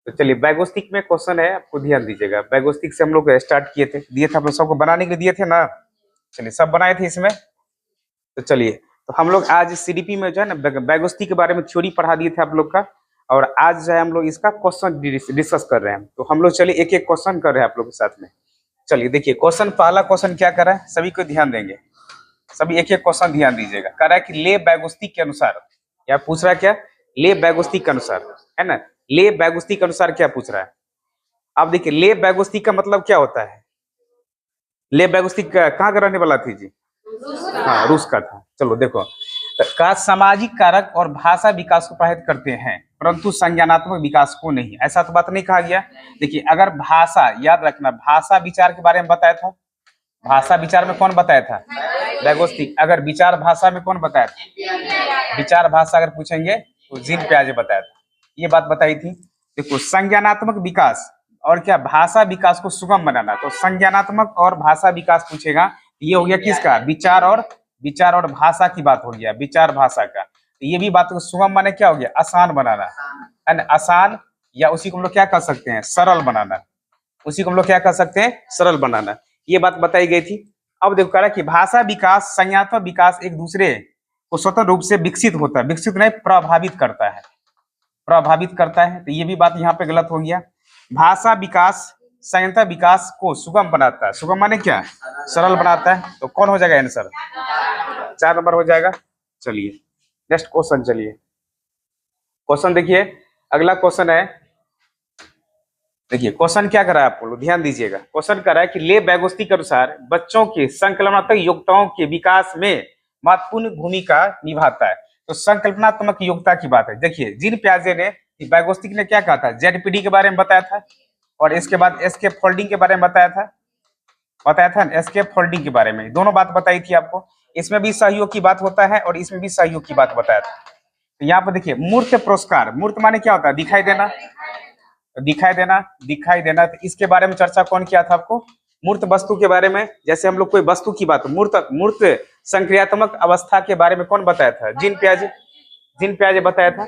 तो चलिए बैगोस्टिक में क्वेश्चन है, आपको ध्यान दीजिएगा। बैगोस्टिक से हम लोग स्टार्ट किए थे, दिए थे आप लोग सबको बनाने के लिए दिए थे ना। चलिए सब बनाए थे इसमें। तो चलिए, तो हम लोग आज सीडीपी में जो है ना बैगोस्टिक के बारे में थ्योरी पढ़ा दिए थे आप लोग का। और आज जो है हम लोग इसका क्वेश्चन डिस्कस कर रहे हैं। तो हम लोग चलिए एक एक क्वेश्चन कर रहे हैं आप लोग के साथ में। चलिए देखिए, क्वेश्चन पहला क्वेश्चन क्या कर रहा है, सभी को ध्यान देंगे, सभी एक एक क्वेश्चन ध्यान दीजिएगा। कह रहा है कि ले बैगोस्टिक के अनुसार, या पूछ रहा है क्या, ले बैगोस्टिक के अनुसार, है ना। ले बैगोस्टिक के अनुसार क्या पूछ रहा है। आप देखिए, ले बैगोस्टिक का मतलब क्या होता है। ले बैगोस्टिक कहाँ का रहने वाला थी जी। हाँ, रूस का था। चलो देखो, तो का सामाजिक कारक और भाषा विकास को प्रभावित करते हैं परंतु संज्ञानात्मक विकास को नहीं, ऐसा तो बात नहीं कहा गया। देखिए, अगर भाषा, याद रखना, भाषा विचार के बारे में बताया था। भाषा विचार में कौन बताया था, बैगोस्टिक। अगर विचार भाषा में कौन बताया था, विचार भाषा अगर पूछेंगे तो जीन पियाजे बताया था। ये बात बताई थी। देखो, संज्ञानात्मक विकास और क्या, भाषा विकास को सुगम बनाना। तो संज्ञानात्मक और भाषा विकास पूछेगा, ये हो गया किसका, विचार और भाषा की बात हो गया, विचार भाषा का। तो ये भी बात को सुगम माने क्या हो गया, आसान बनाना, है ना। आसान, या उसी को हम लोग क्या कर सकते हैं, सरल बनाना। उसी को हम लोग क्या कर सकते हैं, सरल बनाना। ये बात बताई गई थी। अब देखो, कह रहा है कि भाषा विकास, संज्ञानात्मक विकास एक दूसरे को स्वतंत्र रूप से विकसित होता है, विकसित नहीं प्रभावित करता है, प्रभावित करता है। तो ये भी बात यहाँ पे गलत हो गया। भाषा विकास संयंत्र विकास को सुगम बनाता है, सुगम माने क्या, सरल बनाता है। तो कौन हो जाएगा आंसर, 4 नंबर हो जाएगा। चलिए नेक्स्ट क्वेश्चन, चलिए क्वेश्चन देखिए। अगला क्वेश्चन है, देखिए क्वेश्चन क्या कर रहा है, आप लोग ध्यान दीजिएगा। क्वेश्चन कर रहा है कि ले बैगोस्टिक के अनुसार बच्चों के संकल्पनात्मक योग्यताओं के विकास में महत्वपूर्ण भूमिका निभाता है। तो संकल्पनात्मक योग्यता की बात है। देखिए, जीन पियाजे ने, बैगोस्टिक ने क्या कहा था, जेडपीडी के बारे में बताया था, और इसके बाद एस्केप फोल्डिंग के बारे में बताया था एस्केप फोल्डिंग के बारे में, दोनों बात बताई थी आपको। इसमें भी सहयोग की बात होता है और इसमें भी सहयोग की बात बताया था। तो यहाँ पर देखिए, मूर्त पुरस्कार, मूर्त माने क्या होता है, दिखाई देना, दिखाई देना। तो इसके बारे में चर्चा कौन किया था आपको, मूर्त वस्तु के बारे में। जैसे हम लोग कोई वस्तु की बात, मूर्त संक्रियात्मक अवस्था के बारे में कौन बताया था, जीन पियाजे बताया था।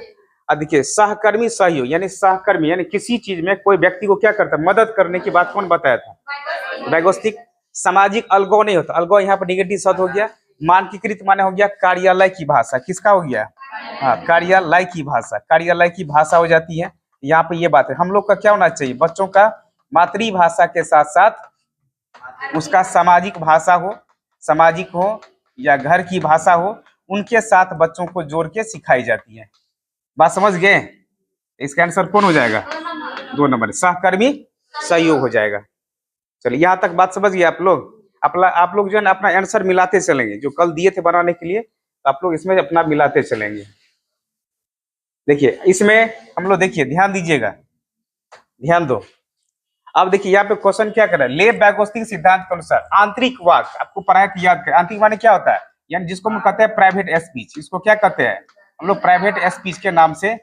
अब देखिए, सहकर्मी सहयोग, यानी सहकर्मी, यानी किसी चीज में कोई व्यक्ति को क्या करता है, मदद करने की बात कौन बताया था, बैगोस्टिक। सामाजिक अलगाव नहीं होता, अलगाव यहाँ पर निगेटिव शब्द हो गया। मानकीकृत माने हो गया कार्यालय की भाषा, किसका हो गया, हाँ, कार्यालय की भाषा, कार्यालय की भाषा हो जाती है। यहाँ पे ये बात है, हम लोग का क्या होना चाहिए, बच्चों का मातृभाषा के साथ साथ उसका सामाजिक भाषा हो, सामाजिक हो या घर की भाषा हो, उनके साथ बच्चों को जोड़ के सिखाई जाती है। बात समझ गए। इसका आंसर कौन हो जाएगा, 2 नंबर, सहकर्मी सहयोग हो जाएगा। चलिए, यहाँ तक बात समझ गए आप लोग। आप लोग जो है ना अपना आंसर मिलाते चलेंगे, जो कल दिए थे बनाने के लिए, तो आप लोग इसमें अपना मिलाते चलेंगे। देखिए, इसमें हम लोग, देखिए ध्यान दीजिएगा, ध्यान दो। अब देखिए, यहाँ पे क्वेश्चन क्या कर रहा है, ले बैगोस्टिक सिद्धांत के अनुसार आंतरिक वाक, आपको पढ़ाया था, याद करें। आंतरिक माने क्या होता है, यानी जिसको हम कहते हैं प्राइवेट स्पीच, इसको क्या कहते हैं हम लोग, प्राइवेट स्पीच के नाम से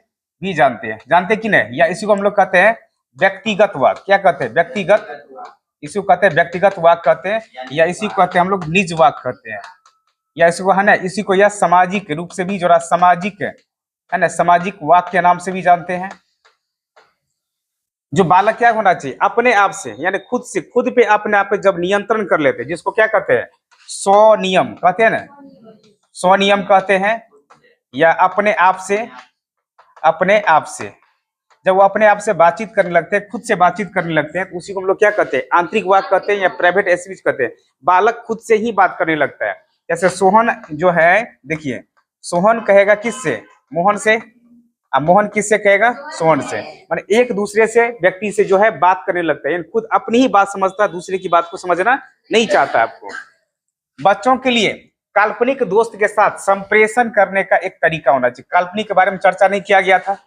भी जानते हैं, जानते कि नहीं। या इसी को हम लोग कहते हैं व्यक्तिगत वाक, क्या कहते हैं, व्यक्तिगत, इसी को कहते हैं व्यक्तिगत वाक कहते हैं, या इसी को कहते हैं हम लोग निज वाक कहते हैं, या इसी को है ना, इसी को या सामाजिक रूप से भी जोड़ा, सामाजिक है ना, सामाजिक वाक के नाम से भी जानते हैं। जो बालक क्या होना चाहिए, अपने आप से, यानी खुद से, खुद पे अपने आप पे जब नियंत्रण कर लेते हैं, जिसको क्या कहते हैं, स्वनियम कहते हैं ना, स्वनियम कहते हैं। या अपने आप से, अपने आप से जब वो अपने आप से बातचीत करने लगते हैं, खुद से बातचीत करने लगते हैं, तो उसी को हम लोग क्या कहते हैं, आंतरिक वाक कहते हैं या प्राइवेट स्पीच कहते हैं। बालक खुद से ही बात करने लगता है। जैसे सोहन जो है, देखिए सोहन कहेगा किससे, मोहन से, अब मोहन किससे कहेगा, सोहन से। माने एक दूसरे से, व्यक्ति से जो है बात करने लगता है, खुद अपनी ही बात समझता है, दूसरे की बात को समझना नहीं चाहता। आपको बच्चों के लिए काल्पनिक दोस्त के साथ संप्रेषण करने का एक तरीका होना चाहिए। काल्पनिक के बारे में चर्चा नहीं किया गया था,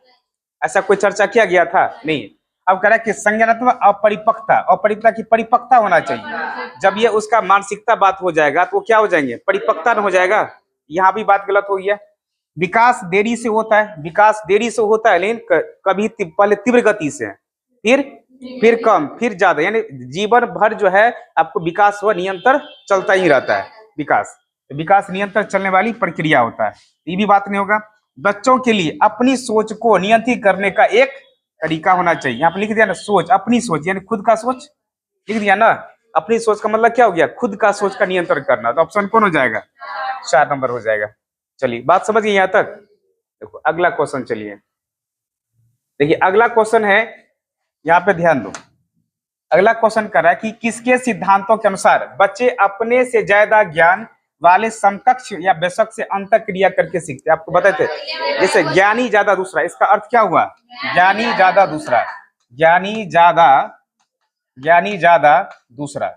ऐसा कोई चर्चा किया गया था नहीं। अब कह रहा है कि संज्ञानात्मक अपरिपक्वता, अपरिपक्वता की परिपक्वता होना चाहिए। जब ये उसका मानसिकता बात हो जाएगा तो वो क्या हो जाएंगे, परिपक्वता हो जाएगा। यहाँ भी बात गलत हो गया। विकास देरी से होता है, विकास देरी से होता है, लेकिन कभी पहले तीव्र गति से, फिर कम, फिर ज्यादा, यानी जीवन भर जो है आपको विकास व निरंतर चलता ही रहता है। विकास निरंतर चलने वाली प्रक्रिया होता है। ये भी बात नहीं होगा। बच्चों के लिए अपनी सोच को नियंत्रित करने का एक तरीका होना चाहिए। यहाँ पे लिख दिया ना सोच, अपनी सोच यानी खुद का सोच लिख दिया ना। अपनी सोच का मतलब क्या हो गया, खुद का सोच का नियंत्रण करना। तो ऑप्शन कौन हो जाएगा, 4 नंबर हो जाएगा। चलिए बात समझिए यहाँ तक। देखो अगला क्वेश्चन, चलिए देखिए अगला क्वेश्चन है, यहाँ पे ध्यान दो। अगला क्वेश्चन कर रहा है कि किसके सिद्धांतों के अनुसार बच्चे अपने से ज्यादा ज्ञान वाले समकक्ष या बेशक से अंतर क्रिया करके सीखते हैं। आपको बताए थे जैसे ज्ञानी ज्यादा दूसरा, इसका अर्थ क्या हुआ, ज्ञानी ज्यादा दूसरा, ज्ञानी ज्यादा, ज्ञानी ज्यादा दूसरा,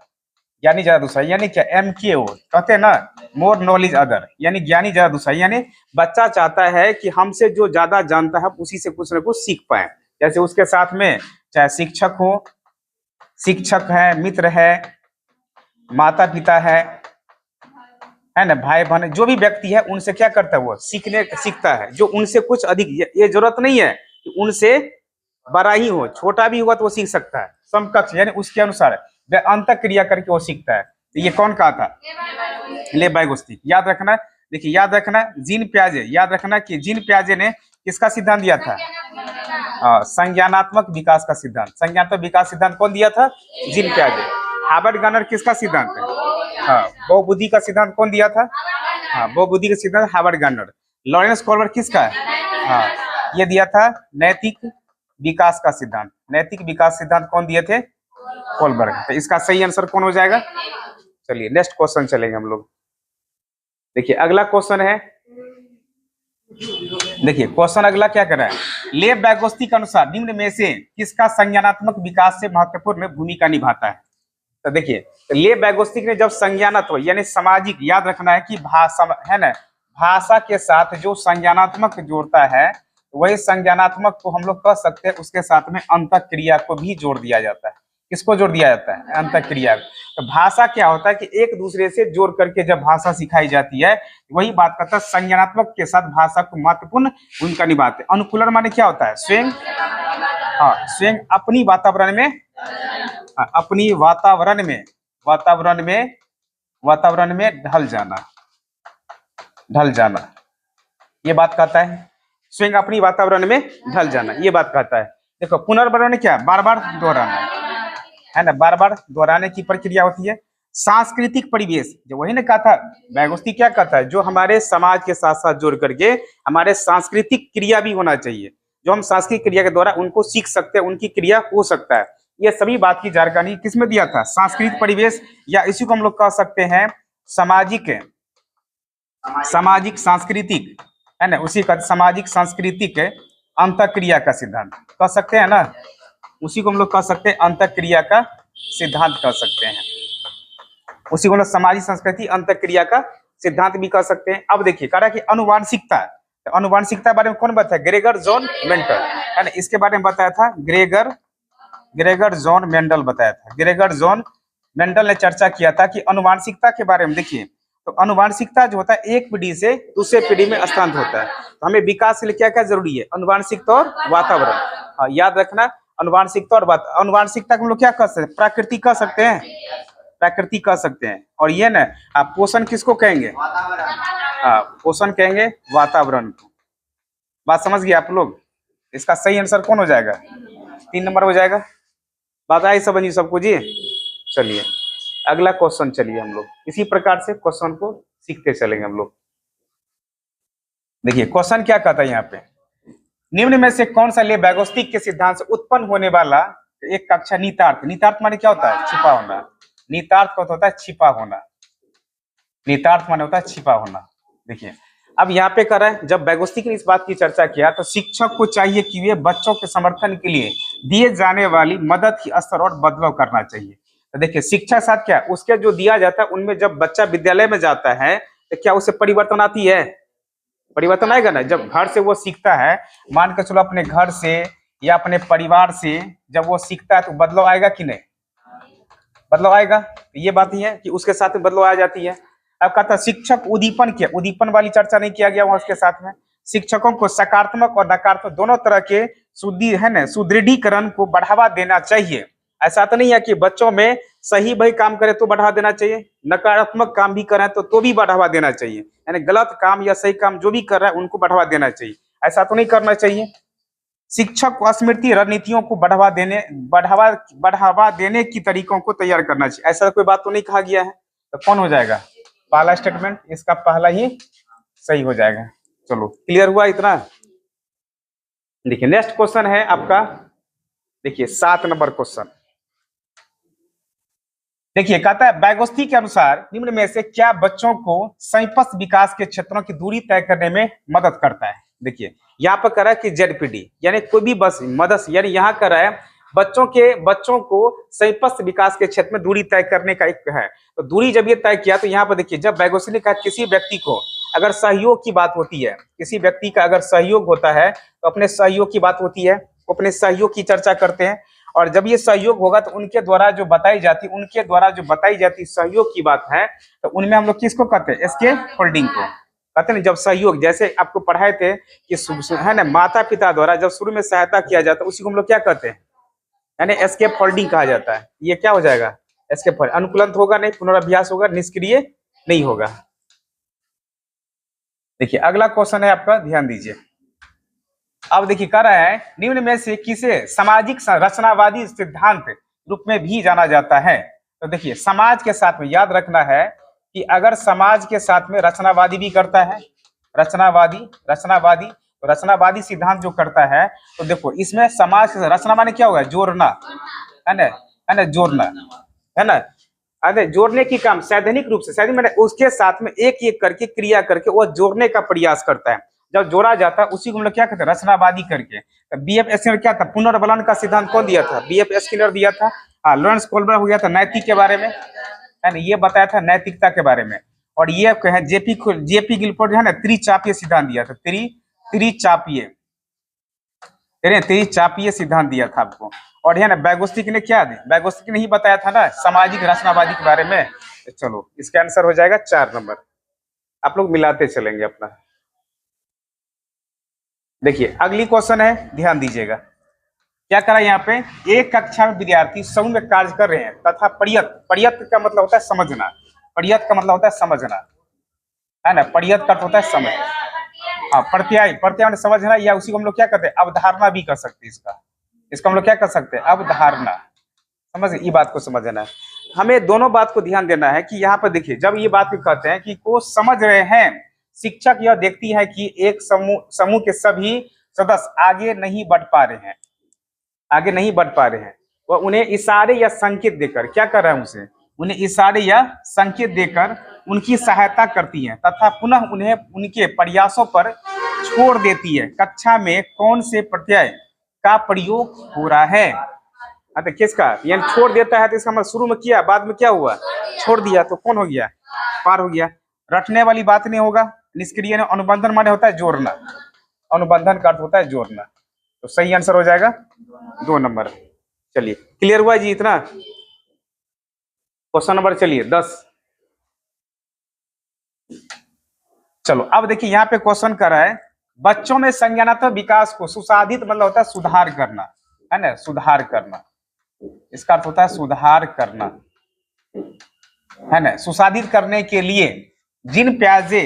ज्ञानी ज्यादा दूसरा यानी क्या, MKO कहते हैं ना, मोर नॉलेज अदर, यानी ज्ञानी ज्यादा दूसरा, यानी बच्चा चाहता है कि हमसे जो ज्यादा जानता है उसी से कुछ न कुछ सीख पाए। जैसे उसके साथ में चाहे शिक्षक हो, शिक्षक है, मित्र है, माता पिता है ना, भाई बहन, जो भी व्यक्ति है उनसे क्या करता है, वो सीखता है। जो उनसे कुछ अधिक, ये जरूरत नहीं है कि उनसे बड़ा ही हो, छोटा भी होगा तो वो सीख सकता है। समकक्ष यानी उसके अनुसार वह अंतर क्रिया करके वो सीखता है। तो ये कौन कहा था, ले बैगोस्टिक। याद रखना, देखिए याद रखना, जीन पियाजे, याद रखना कि जीन पियाजे ने किसका सिद्धांत दिया था, संज्ञानात्मक विकास का सिद्धांत। संज्ञानात्मक विकास सिद्धांत कौन दिया था, जीन पियाजे। हार्वर्ड गनर किसका सिद्धांत है, बहुबुद्धि का सिद्धांत कौन दिया था, बहुबुद्धि का सिद्धांत हार्वर्ड गनर। लॉरेंस कोल्बर्ट किसका है, ये दिया था नैतिक विकास का सिद्धांत। नैतिक विकास सिद्धांत कौन दिए थे, कोल्बर्ट। तो इसका सही आंसर कौन हो जाएगा। चलिए नेक्स्ट क्वेश्चन चलेंगे हम लोग। देखिए अगला क्वेश्चन है, देखिए क्वेश्चन अगला क्या कर रहा है, लेव बैगोस्टी के अनुसार निम्न में से किसका संज्ञानात्मक विकास से महत्वपूर्ण भूमिका निभाता है। तो देखिए तो लेव बैगोस्टिक ने जब संज्ञानात्मक यानी सामाजिक, याद रखना है कि भाषा है ना, भाषा के साथ जो संज्ञानात्मक जोड़ता है वही संज्ञानात्मक को हम लोग कह सकते हैं, उसके साथ में अंतःक्रिया को भी जोड़ दिया जाता है। किसको जोड़ दिया जाता है, अंतःक्रिया। तो भाषा क्या होता है कि एक दूसरे से जोड़ करके जब भाषा सिखाई जाती है, वही बात करता है संज्ञानात्मक के साथ भाषा को महत्वपूर्ण भूमिका निभाते हैं। अनुकूलन माने क्या होता है, स्वयं, स्वयं अपनी वातावरण में, अपनी वातावरण में ढल जाना, ये बात कहता है। स्वयं अपनी वातावरण में ढल जाना, ये बात कहता है। देखो पुनर्वर्ण क्या, बार बार दोहराना है ना, बार बार दोहराने की प्रक्रिया होती है। सांस्कृतिक परिवेश, जो वही ने कहा था बैगोस्टी क्या कहता है, जो हमारे समाज के साथ साथ जोड़ करके हमारे सांस्कृतिक क्रिया भी होना चाहिए, जो हम सांस्कृतिक क्रिया के द्वारा उनको सीख सकते हैं, उनकी क्रिया हो सकता है। ये सभी बात की जानकारी किसमें दिया था, सांस्कृतिक परिवेश, या इसी को हम लोग कह सकते हैं सामाजिक सांस्कृतिक, है ना, उसी का सामाजिक सांस्कृतिक अंतःक्रिया का सिद्धांत कह सकते हैं ना, उसी को हम लोग कह सकते हैं अंतःक्रिया का सिद्धांत कह सकते हैं। उसी को हम लोग सामाजिक संस्कृति अंतःक्रिया का सिद्धांत भी कह सकते हैं। अब देखिए कह रहा है कि अनुवांशिकता, तो अनुवांशिकता बारे में कौन बताया, ग्रेगर जॉन मेंडल, है ना, इसके बारे में बताया था ग्रेगर जॉन मेंडल बताया था। ग्रेगर जॉन मेंडल ने चर्चा किया था कि अनुवांशिकता के बारे में। देखिए तो अनुवांशिकता जो होता है एक पीढ़ी से दूसरे पीढ़ी में स्थानांतरित होता है। तो हमें विकास के लिए क्या क्या जरूरी है, अनुवांशिकता और वातावरण। याद रखना, अनुवांशिकता और अनुवांशिकता को हम लोग क्या कह सकते हैं, प्रकृति कह सकते हैं, प्रकृति कह सकते हैं। और ये ना आप पोषण किसको कहेंगे, पोषण कहेंगे वातावरण को। बात समझ गए आप लोग। इसका सही आंसर कौन हो जाएगा, 3 नंबर हो जाएगा। बात आई समझिए सबको जी। चलिए अगला क्वेश्चन, चलिए हम लोग इसी प्रकार से क्वेश्चन को सीखते चलेंगे हम लोग। देखिए क्वेश्चन क्या कहता है यहाँ पे, निम्न में से कौन सा ले बैगोस्टिक के सिद्धांत से उत्पन्न होने वाला एक कक्षा निहितार्थ। निहितार्थ माने क्या होता है, छिपा होना। निहितार्थ का होता है छिपा होना, निहितार्थ माने होता है छिपा होना। देखिए अब यहाँ पे कर रहा है, जब बैगोस्टिक ने इस बात की चर्चा किया तो शिक्षक को चाहिए कि वे बच्चों के समर्थन के लिए दिए जाने वाली मदद की स्तर और बदलाव करना चाहिए। तो देखिए शिक्षा साथ क्या, उसके जो दिया जाता है उनमें जब बच्चा विद्यालय में जाता है तो क्या उससे परिवर्तन आती है, परिवर्तन आएगा ना। जब घर से वो सीखता है, मान के चलो अपने घर से या अपने परिवार से जब वो सीखता है तो बदलाव आएगा कि नहीं, बदलाव आएगा। ये बात ही है कि उसके साथ में बदलाव आ जाती है। अब कहता शिक्षक उद्दीपन किया, उद्दीपन वाली चर्चा नहीं किया गया वहां उसके साथ में। शिक्षकों को सकारात्मक और नकारात्मक दोनों तरह के सुदृढ़ीकरण को बढ़ावा देना चाहिए। ऐसा तो नहीं है कि बच्चों में सही भाई काम करे तो बढ़ावा देना चाहिए, नकारात्मक काम भी करें तो भी बढ़ावा देना चाहिए, यानी गलत काम या सही काम जो भी कर रहा है उनको बढ़ावा देना चाहिए, ऐसा तो नहीं करना चाहिए। शिक्षक को स्मृति रणनीतियों को बढ़ावा देने की तरीकों को तैयार करना चाहिए। ऐसा कोई बात तो नहीं कहा गया है, तो कौन हो जाएगा? पहला स्टेटमेंट, इसका पहला ही सही हो जाएगा। चलो क्लियर हुआ इतना। देखिए नेक्स्ट क्वेश्चन है आपका, देखिए 7 नंबर क्वेश्चन। देखिए कहता है बैगोस्ती के अनुसार निम्न में से क्या बच्चों को समीपस्थ विकास के क्षेत्रों की दूरी तय करने में मदद करता है? देखिए यहाँ पर कह रहा है कि जेडपीडी यानी कोई भी बस मदद, यानी यहाँ कर रहा है बच्चों को समीपस्थ विकास के क्षेत्र में दूरी तय करने का एक है। तो दूरी जब ये तय किया तो यहाँ पर देखिए जब बैगोस्ती ने कहा किसी व्यक्ति को अगर सहयोग की बात होती है, किसी व्यक्ति का अगर सहयोग होता है तो अपने सहयोग की बात होती है, वो अपने सहयोग की चर्चा करते हैं। और जब ये सहयोग होगा तो उनके द्वारा जो बताई जाती सहयोग की बात है, तो उनमें हम लोग किसको कहते हैं? एसके फोल्डिंग को कहते हैं। जब सहयोग, जैसे आपको पढ़ाए थे कि है ना, माता पिता द्वारा जब शुरू में सहायता किया जाता है उसी को हम लोग क्या कहते हैं? यानी एस्केप फोल्डिंग कहा जाता है। ये क्या हो जाएगा? Escape folding. अनुकूलन होगा नहीं, पुनर्अभ्यास होगा, निष्क्रिय नहीं होगा। देखिए अगला क्वेश्चन है आपका, ध्यान दीजिए। अब देखिए कह रहा है निम्न में से किसे सामाजिक रचनावादी सिद्धांत रूप में भी जाना जाता है? तो देखिए समाज के साथ में याद रखना है कि अगर समाज के साथ में रचनावादी भी करता है, रचनावादी सिद्धांत जो करता है, तो देखो इसमें समाज से रचना माने क्या होगा? जोड़ना, है ना, जोड़ना, है ना। अरे जोड़ने की काम सैद्धांतिक रूप से, सैद्धांतिक मैंने उसके साथ में एक एक करके क्रिया करके वो जोड़ने का प्रयास करता है। जब जोड़ा जाता है उसी को हम लोग क्या कहते हैं? रचनावादी करके। बीएफ स्किनर क्या था? पुनर्बलन का सिद्धांत कौन दिया था? बीएफ स्किनर दिया था। हाँ, लॉरेंस कोल्बर्ग हो गया था नैतिक के बारे में, है ना, ये बताया था नैतिकता के बारे में। और ये कहे जेपी गिलफोर्ड है ना, त्रिचापीय सिद्धांत दिया था, त्रिचापीय सिद्धांत दिया था आपको। और है ना बैगोस्टिक ने क्या दिया? बैगोस्टिक ने ही बताया था ना सामाजिक रचनावादी के बारे में। तो चलो इसका आंसर हो जाएगा 4 नंबर। आप लोग मिलाते चलेंगे अपना। देखिए अगली क्वेश्चन है, ध्यान दीजिएगा। क्या करा यहाँ पे? एक कक्षा में विद्यार्थी समूह में कार्य कर रहे हैं तथा प्रयत्न का मतलब होता है समझना, प्रयत्न का मतलब होता है समझना, है ना, प्रयत्न का होता है समझ। हाँ, प्रत्यय मैंने समझना, या उसी को हम लोग क्या कहते हैं? अवधारणा भी कर सकते हैं। इसका हम लोग क्या कर सकते हैं? अवधारणा। समझ, ये बात को समझना है हमें। दोनों बात को ध्यान देना है कि यहाँ पर देखिए जब ये बात कहते हैं कि को समझ रहे हैं, शिक्षक यह देखती है कि एक समूह के सभी सदस्य आगे नहीं बढ़ पा रहे हैं, वह उन्हें इशारे या संकेत देकर क्या कर रहा है? उन्हें इशारे या संकेत देकर उनकी सहायता करती है तथा पुनः उन्हें उनके प्रयासों पर छोड़ देती है। कक्षा में कौन से प्रत्यय का प्रयोग हो रहा है? तो किसका? यानी छोड़ देता है तो इसका मतलब शुरू में किया, बाद में क्या हुआ? छोड़ दिया, तो कौन हो गया? पार हो गया। रटने वाली बात नहीं होगा। निष्क्रिय अनुबंधन माने होता है जोड़ना, अनुबंधन का अर्थ होता है जोड़ना। तो सही आंसर हो जाएगा 2 नंबर। चलिए क्लियर हुआ जी इतना। क्वेश्चन नंबर चलिए 10। चलो अब देखिए यहाँ पे क्वेश्चन कर रहा है बच्चों में संज्ञानात्मक विकास को सुसाधित मतलब होता है सुधार करना, है ना, सुधार करना। इसका अर्थ होता है सुधार करना, है ना। सुसाधित करने के लिए जिन प्याजे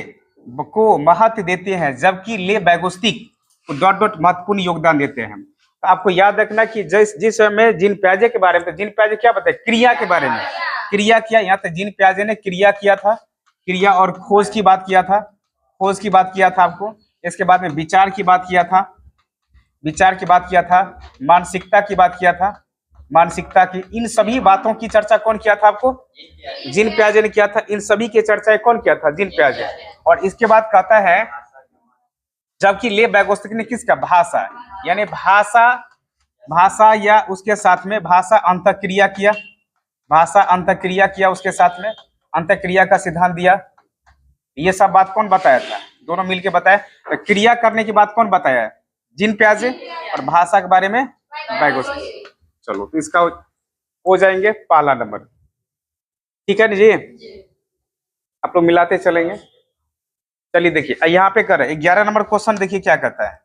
को महत्व देते हैं जबकि ले बैगोस्टिक को डॉट महत्वपूर्ण योगदान देते हैं। तो आपको याद रखना कि जिस समय जिन प्याजे के बारे में, तो जिन प्याजे क्या बताए? क्रिया के बारे में, क्रिया किया। यहाँ तक जिन प्याजे ने क्रिया किया था, क्रिया और खोज की बात किया था, आपको। इसके बाद में विचार की बात किया था, मानसिकता की बात किया था, मानसिकता की। इन सभी बातों की चर्चा कौन किया था आपको? जिन प्याजे ने किया था। इन सभी की चर्चा कौन किया था? जिन प्याजे। और इसके बाद कहता है जबकि ले बैगोस्टिक ने किसका? भाषा, यानी भाषा या उसके साथ में भाषा अंतःक्रिया किया, उसके साथ में अंतःक्रिया का सिद्धांत दिया। ये सब बात कौन बताया था? दोनों मिलके बताया। तो क्रिया करने की बात कौन बताया? जिन प्याजे। और भाषा के बारे में बैगोस्टिक। चलो तो इसका हो जाएंगे पहला नंबर। ठीक है जी, आप लोग मिलाते चलेंगे। चलिए देखिए यहाँ पे कर 11 नंबर क्वेश्चन। देखिए क्या कहता है,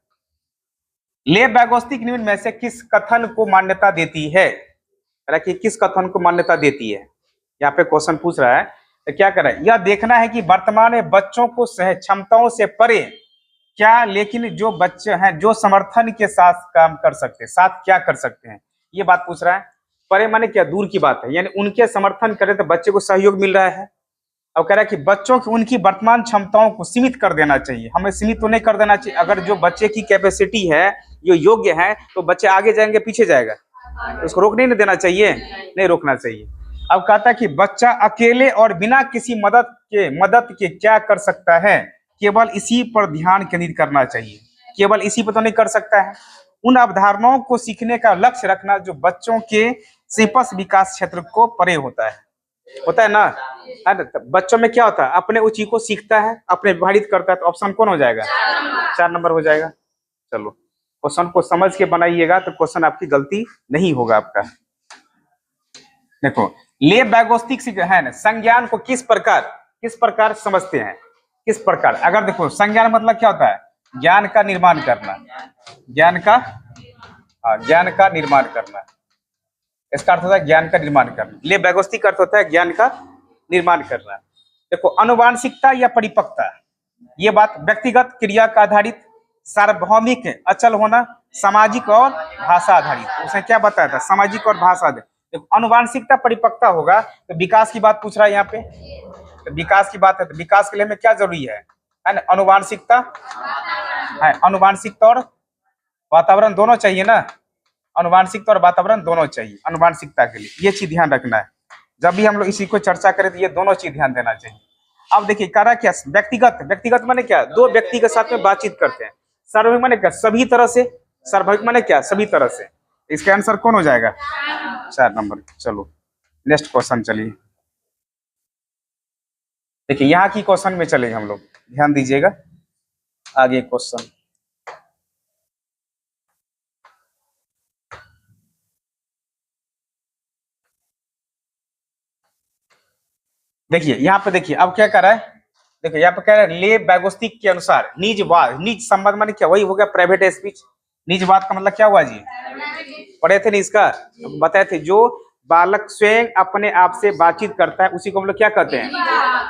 ले बैगोस्टिक निम्न में से किस कथन को मान्यता देती है? कि किस कथन को मान्यता देती है, यहाँ पे क्वेश्चन पूछ रहा है। तो क्या कर रहा है? यह देखना है कि वर्तमान में बच्चों को क्षमताओं से परे क्या, लेकिन जो बच्चे हैं जो समर्थन के साथ काम कर सकते हैं, साथ क्या कर सकते हैं, ये बात पूछ रहा है। परे माने क्या, दूर की बात है, यानी उनके समर्थन करे तो बच्चे को सहयोग मिल रहा है। अब कह रहा है कि बच्चों की उनकी वर्तमान क्षमताओं को सीमित कर देना चाहिए। हमें सीमित तो नहीं कर देना चाहिए। अगर जो बच्चे की कैपेसिटी है, जो योग्य है, तो बच्चे आगे जाएंगे पीछे जाएगा, तो उसको रोकने नहीं देना चाहिए, नहीं रोकना चाहिए। अब कहता है कि बच्चा अकेले और बिना किसी मदद के क्या कर सकता है, केवल इसी पर ध्यान केंद्रित करना चाहिए। केवल इसी पर तो नहीं कर सकता है, उन अवधारणाओं को सीखने का लक्ष्य रखना जो बच्चों के सिपस विकास क्षेत्र को परे होता है ना। बच्चों में क्या होता है, अपने उसी को सीखता है, अपने विभाजित करता है, तो ऑप्शन कौन हो जाएगा, 4 नंबर हो जाएगा। चलो क्वेश्चन को समझ के बनाइएगा तो क्वेश्चन आपकी गलती नहीं होगा आपका। देखो, ले बैगोस्टिक है ना, संज्ञान को किस प्रकार समझते हैं, किस प्रकार। अगर देखो, संज्ञान मतलब क्या होता है, ज्ञान का निर्माण करना, ज्ञान का निर्माण करना, इसका अर्थ होता है ज्ञान का निर्माण करना। ले बैगोस्टिक का अर्थ होता है ज्ञान का निर्माण करना। देखो, अनुवांशिकता या परिपक्वता, ये बात व्यक्तिगत क्रिया का आधारित, सार्वभौमिक अचल होना, सामाजिक और भाषा आधारित। उसने क्या बताया था, सामाजिक और भाषा आधारित। देखो, अनुवांशिकता परिपक्वता होगा तो विकास की बात पूछ रहा है यहाँ पे, तो विकास की बात है, तो विकास के लिए हमें क्या जरूरी है ना, अनुवांशिकता है, अनुवांशिकता और वातावरण दोनों चाहिए ना, अनुवांशिकता और वातावरण दोनों चाहिए अनुवांशिकता के लिए। ये चीज ध्यान रखना है, जब भी हम लोग इसी को चर्चा करें तो ये दोनों चीज ध्यान देना चाहिए। अब देखिए, कह रहा क्या, व्यक्तिगत माने क्या, दो व्यक्ति के साथ में बातचीत करते हैं। सार्वभौमिक माने क्या, सभी तरह से, सार्वभौमिक माने क्या, सभी तरह से। इसका आंसर कौन हो जाएगा, 4 नंबर। चलो नेक्स्ट क्वेश्चन चलिए। देखिए, यहाँ की क्वेश्चन में चलेंगे हम लोग, ध्यान दीजिएगा। आगे क्वेश्चन देखिए, यहाँ पे देखिए, अब क्या कर रहा है, देखिए यहाँ पे कह रहा है, ले बैगोस्टिक के अनुसार निज संबंध माने क्या, वही हो गया प्राइवेट स्पीच। निजवाद का मतलब क्या हुआ जी, पढ़े थे नहीं इसका, बताए थे। जो बालक स्वयं अपने आप से बातचीत करता है उसी को हम लोग क्या कहते हैं,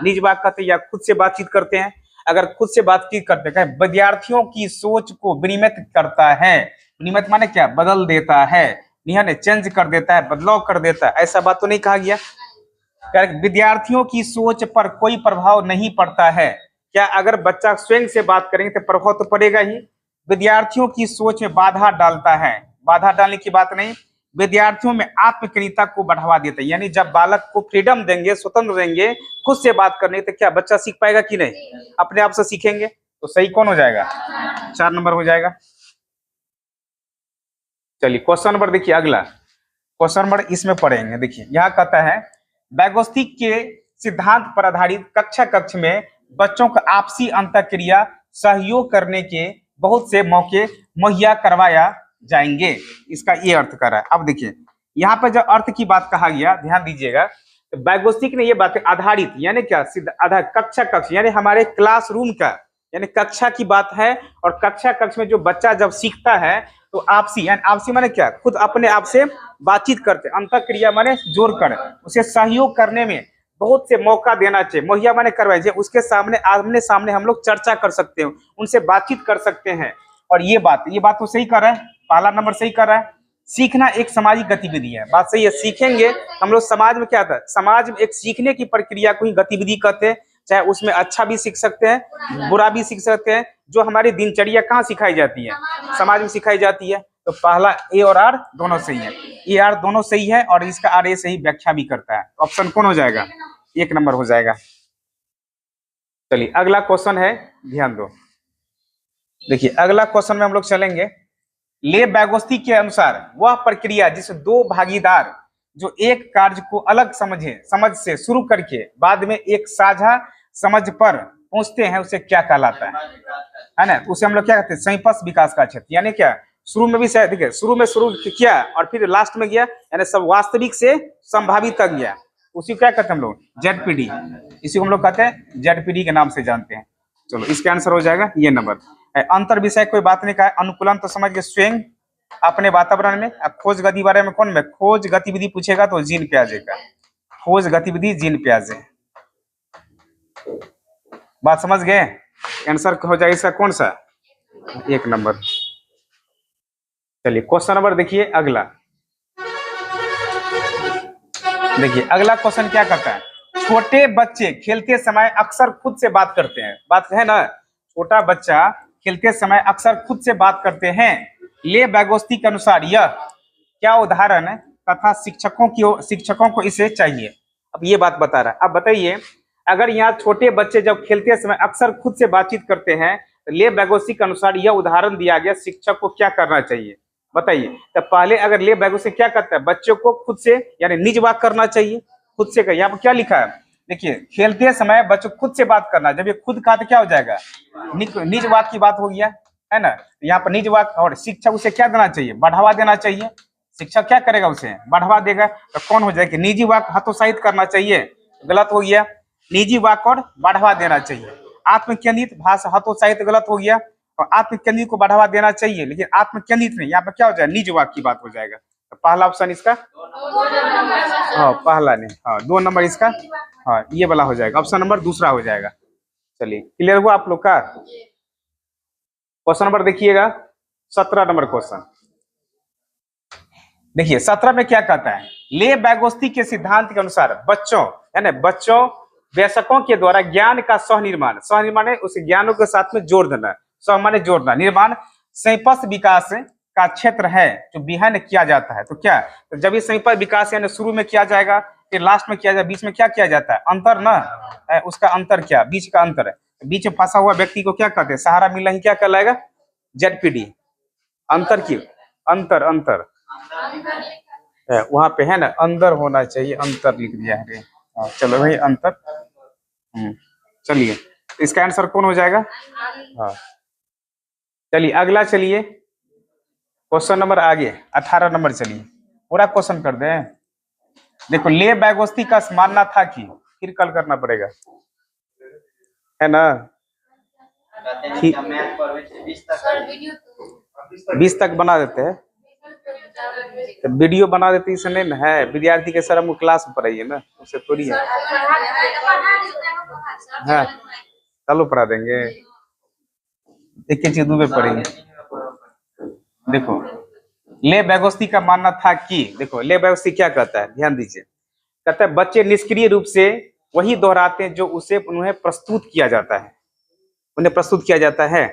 निजवाद कहते हैं, या खुद से बातचीत करते हैं। अगर खुद से बातचीत करते हैं, विद्यार्थियों की सोच को विनियमित करता है। विनियमित माने क्या, बदल देता है, चेंज कर देता है, बदलाव कर देता है, ऐसा बात तो नहीं कहा गया। विद्यार्थियों की सोच पर कोई प्रभाव नहीं पड़ता है। क्या, अगर बच्चा स्वयं से बात करेंगे तो प्रभाव तो पड़ेगा ही। विद्यार्थियों की सोच में बाधा डालता है, बाधा डालने की बात नहीं, विद्यार्थियों में आत्मक्रियता को बढ़ावा देता है। यानी जब बालक को फ्रीडम देंगे, स्वतंत्र देंगे खुद से बात करने, तो क्या बच्चा सीख पाएगा कि नहीं, अपने आप से सीखेंगे। तो सही कौन हो जाएगा, 4 नंबर हो जाएगा। चलिए क्वेश्चन नंबर देखिए, अगला क्वेश्चन नंबर इसमें पढ़ेंगे। देखिए यहाँ कहता है, बैगोस्टिक के सिद्धांत पर आधारित कक्ष में बच्चों को आपसी अंतःक्रिया सहयोग करने के बहुत से मौके मुहैया करवाया जाएंगे। इसका ये अर्थ कर रहा है। अब देखिए, यहाँ पर जो अर्थ की बात कहा गया, ध्यान दीजिएगा। तो बैगोस्टिक ने ये बात आधारित यानी क्या, आधार कक्ष यानी हमारे क्लासरूम का, यानी कक्षा की बात है। और कक्ष में जो बच्चा जब सीखता है तो आपसी, यानी आपसी माने क्या, खुद अपने आप से बातचीत करते, अंतःक्रिया माने जोड़कर उसे सहयोग करने में बहुत से मौका देना चाहिए। मुहैया माने करवाए, उसके सामने आमने सामने हम लोग चर्चा कर सकते हैं, उनसे बातचीत कर सकते हैं। और ये बात तो सही कर रहा है, पहला नंबर सही कर रहा है। सीखना एक सामाजिक गतिविधि है, बात सही है। सीखेंगे हम लोग, समाज में क्या था, समाज में एक सीखने की प्रक्रिया को ही गतिविधि कहते हैं। चाहे उसमें अच्छा भी सीख सकते हैं, बुरा भी सीख सकते हैं। जो हमारी दिनचर्या कहाँ सिखाई जाती है, समाज में सिखाई जाती है। तो पहला ए और आर दोनों सही है, ए आर दोनों सही है, और इसका आर ए सही व्याख्या भी करता है। ऑप्शन कौन हो जाएगा, 1 नंबर हो जाएगा। चलिए अगला क्वेश्चन है, ध्यान दो। देखिए अगला क्वेश्चन में हम लोग चलेंगे। ले बैगोस्टिक के अनुसार वह प्रक्रिया जिस दो भागीदार जो एक कार्य को अलग समझ से शुरू करके बाद में एक साझा समझ पर पहुंचते हैं, उसे क्या कहलाता है ना। उसे हम लोग क्या कहते हैं, संपस विकास का क्षेत्र। यानी क्या, शुरू में भी देखिए, शुरू किया और फिर लास्ट में गया, यानी सब वास्तविक से संभावित तक गया, उसी को क्या कहते हैं हम लोग, जेडपीडी। इसी को हम लोग कहते हैं जेडपीडी के नाम से जानते हैं। चलो इसका आंसर हो जाएगा ये नंबर। अंतर विषय कोई बात नहीं कहा, अनुकूलन तो समझ गए, स्वयं अपने वातावरण में। खोज गति बारे में कौन में, खोज गतिविधि पूछेगा तो जीन प्याजे का, खोज गतिविधि जीन प्याजे। बात समझ गए, आंसर हो जाएगा इसका कौन सा, 1 नंबर। चलिए क्वेश्चन नंबर देखिए अगला। देखिए अगला क्वेश्चन क्या करता है, छोटे बच्चे खेलते समय अक्सर खुद से बात करते हैं। बात है ना, छोटा बच्चा खेलते समय अक्सर खुद से बात करते हैं। ले बैगोस्ती के अनुसार यह क्या उदाहरण है तथा शिक्षकों को इसे चाहिए। अब ये बात बता रहा है। अब बताइए, अगर यहाँ छोटे बच्चे जब खेलते समय अक्सर खुद से बातचीत करते हैं तो ले बैगोस्ती के अनुसार यह उदाहरण दिया गया, शिक्षक को क्या करना चाहिए बताइए। तो पहले अगर ले बैगोस्ती क्या करता है, बच्चों को खुद से यानी निज वाक करना चाहिए। खुद से यहाँ पर क्या लिखा है, देखिए खेलते समय बच्चों खुद से बात करना। जब ये खुद कहा तो क्या हो जाएगा, निज वाक की बात हो गया, है ना। यहाँ पर निज वाक, और शिक्षक उसे क्या देना चाहिए, बढ़ावा देना चाहिए। शिक्षक क्या करेगा, उसे बढ़ावा देगा। तो कौन हो जाएगा, निजी वाक हतोत्साहित करना चाहिए, गलत हो गया। निजी वाक और बढ़ावा देना चाहिए। आत्मकेंद्रित भाषा हतोत्साहित गलत हो गया, और आत्मकेंद्रित को बढ़ावा देना चाहिए, लेकिन आत्मकेंद्रित नहीं। यहाँ पर क्या हो जाएगा, निज वाक की बात हो जाएगा। तो पहला ऑप्शन इसका, हाँ पहला नहीं, हाँ 2 नंबर इसका, हाँ ये वाला हो जाएगा, ऑप्शन नंबर दूसरा हो जाएगा। चलिए क्लियर हुआ आप लोग का। क्वेश्चन नंबर देखिएगा 17 नंबर क्वेश्चन। देखिए 17 में क्या कहता है, ले बैगोस्ती के सिद्धांत के अनुसार बच्चों यानी बच्चों वयस्कों के द्वारा ज्ञान का सहनिर्माण, सहनिर्माण है उस ज्ञानों के साथ में जोड़ देना, सह माने जोड़ना, निर्माण संपस्त विकास का क्षेत्र है जो बिहान किया जाता है। तो क्या, तो जब ये संपस्त विकास यानी शुरू में किया जाएगा, फिर लास्ट में किया जाएगा, बीच में क्या किया जाता है, अंतर ना है, उसका अंतर क्या, बीच का अंतर है। बीच में फंसा हुआ व्यक्ति को क्या कहते हैं, सहारा मिलना ही क्या कहलाएगा, जेडपीडी। अंतर की अंतर अंतर वहां पे है ना, अंदर होना चाहिए, अंतर लिख दिया है। चलो भाई अंतर। चलिए इसका आंसर कौन हो जाएगा, हाँ। चलिए अगला, चलिए क्वेश्चन नंबर आगे 18 नंबर। चलिए पूरा क्वेश्चन कर दें। देखो ले बैगोस्ती का मानना था कि, फिर कल करना पड़ेगा, है ना। 20 तक बना देते हैं, तो वीडियो बना देते इसने न है, विद्यार्थी के सर हमको क्लास में पढ़ाइए ना, उससे थोड़ी है। हाँ चलो पढ़ा देंगे, एक चीज दूबे पढ़ेंगे। देखो ले बैगोस्ती का मानना था कि, देखो ले बैगोस्ती क्या कहता है, ध्यान दीजिए। कहता है बच्चे निष्क्रिय रूप से वही दोहराते हैं जो उसे उन्हें प्रस्तुत किया जाता है। उन्हें प्रस्तुत किया जाता है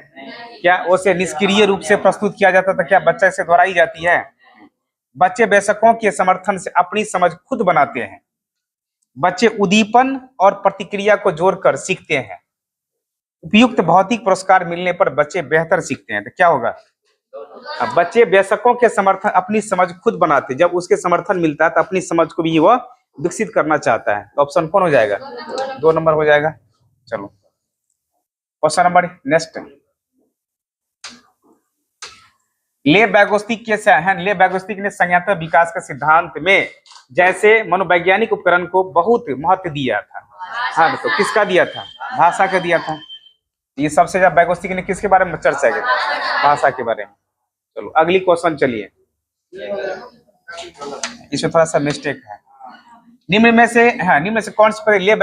क्या, उसे निष्क्रिय रूप से प्रस्तुत किया जाता था, क्या बच्चे से दोहराई जाती है। बच्चे वयस्कों के समर्थन से अपनी समझ खुद बनाते हैं। बच्चे उद्दीपन और प्रतिक्रिया को जोड़कर सीखते हैं। उपयुक्त भौतिक पुरस्कार मिलने पर बच्चे बेहतर सीखते हैं। तो क्या होगा, अब बच्चे वयस्कों के समर्थन अपनी समझ खुद बनाते हैं, जब उसके समर्थन मिलता है तो अपनी समझ को भी वह विकसित करना चाहता है। तो ऑप्शन कौन हो जाएगा, 2 नंबर हो जाएगा। चलो क्वेश्चन नंबर नेक्स्ट। ले बैगोस्तिक ले बैगोस्तिक ने संज्ञानात्मक विकास के सिद्धांत में जैसे मनोवैज्ञानिक उपकरण को बहुत महत्व दिया था। हाँ तो किसका दिया था, भाषा का दिया था। ये सबसे ज्यादा बैगोस्तिक ने किसके बारे में चर्चा की, भाषा के बारे में। चलो अगली क्वेश्चन, चलिए इसमें थोड़ा सा मिस्टेक है। निम्न में से कौन से ले